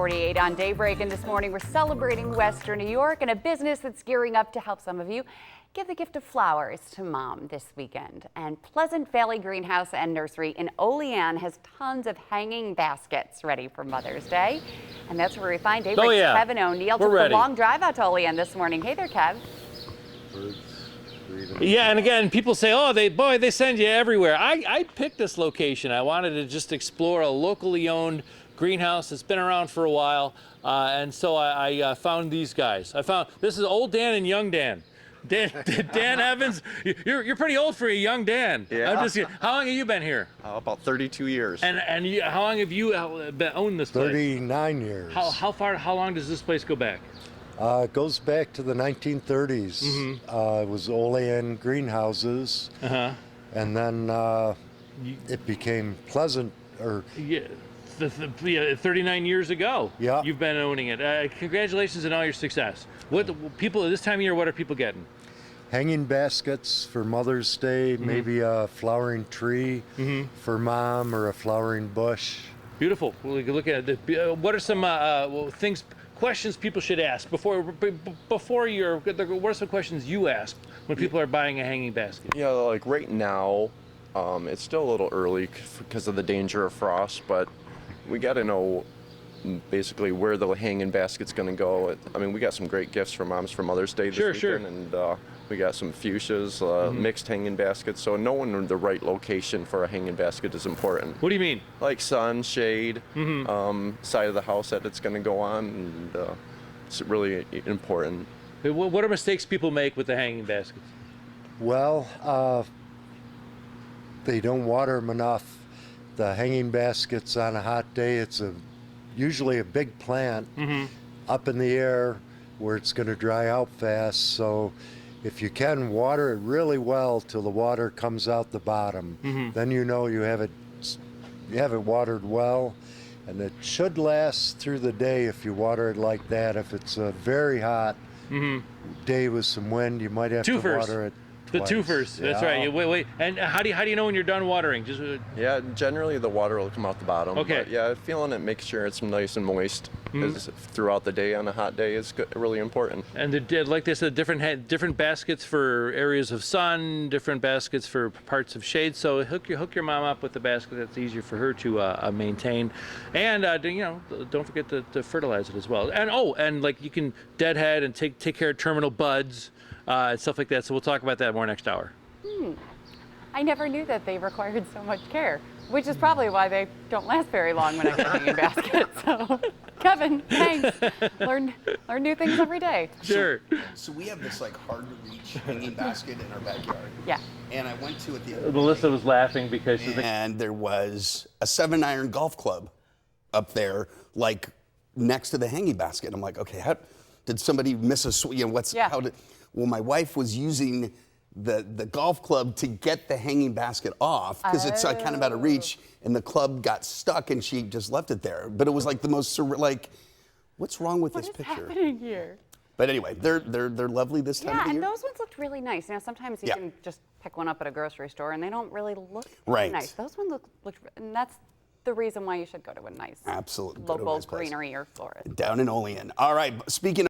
48 on Daybreak, and this morning we're celebrating Western New York and a business that's gearing up to help some of you give the gift of flowers to mom this weekend. And Pleasant Valley Greenhouse and Nursery in Olean has tons of hanging baskets ready for Mother's Day. And that's where we find Daybreak's Kevin O'Neill. Took a long drive out to Olean this morning. Hey there, Kev. Yeah, and again, people say, oh, they send you everywhere. I picked this location. I wanted to just explore a locally owned greenhouse that's been around for a while, and so I found these guys. This is old Dan and young Dan. Dan Evans, you're pretty old for a young Dan. Yeah. How long have you been here? About 32 years. And how long have you owned this place? 39 years. How long does this place go back? It goes back to the 1930s. Mm-hmm. It was Olean greenhouses, and then it became Pleasant. Yeah. 39 years ago. Yeah. You've been owning it. Congratulations on all your success. What people this time of year? What are people getting? Hanging baskets for Mother's Day, maybe a flowering tree for mom or a flowering bush. Beautiful. Well, we can look at it. What are some questions people should ask before you're? What are some questions you ask when people are buying a hanging basket? Yeah, like right now, it's still a little early because of the danger of frost, but we got to know basically where the hanging basket's going to go. I mean, we got some great gifts for moms for Mother's Day this weekend, and we got some fuchsias, mixed hanging baskets. So knowing the right location for a hanging basket is important. What do you mean? Like sun, shade, side of the house that it's going to go on, and it's really important. What are mistakes people make with the hanging baskets? Well, they don't water them enough. The hanging baskets on a hot day, it's usually a big plant up in the air where it's going to dry out fast. So if you can water it really well till the water comes out the bottom, then you know you have it watered well, and it should last through the day if you water it like that. If it's a very hot day with some wind, you might have to water it. The twofers, that's right. Wait. And how do you know when you're done watering? Yeah, generally the water will come out the bottom. Okay. But yeah, feeling it, make sure it's nice and moist throughout the day on a hot day is really important. And like they said, different baskets for areas of sun, different baskets for parts of shade. So hook your mom up with the basket that's easier for her to maintain. And don't forget to fertilize it as well. And like you can deadhead and take care of terminal buds. And stuff like that. So we'll talk about that more next hour. I never knew that they required so much care, which is probably why they don't last very long when I get hanging baskets. So, Kevin, thanks. Learn new things every day. Sure. So we have this like hard to reach hanging basket in our backyard. Yeah. And I went to it the other day. Melissa was laughing because and there was a 7-iron golf club up there, like next to the hanging basket. I'm like, okay, how did somebody miss a swing? Well, my wife was using the golf club to get the hanging basket off because it's kind of out of reach, and the club got stuck and she just left it there. But it was like the most what's wrong with this picture? What's happening here? But anyway, they're lovely this time of the year. Yeah, and those ones looked really nice. Sometimes you can just pick one up at a grocery store and they don't really look nice. Those ones look, and that's the reason why you should go to a nice local greenery or florist. Down in Olean. All right, speaking of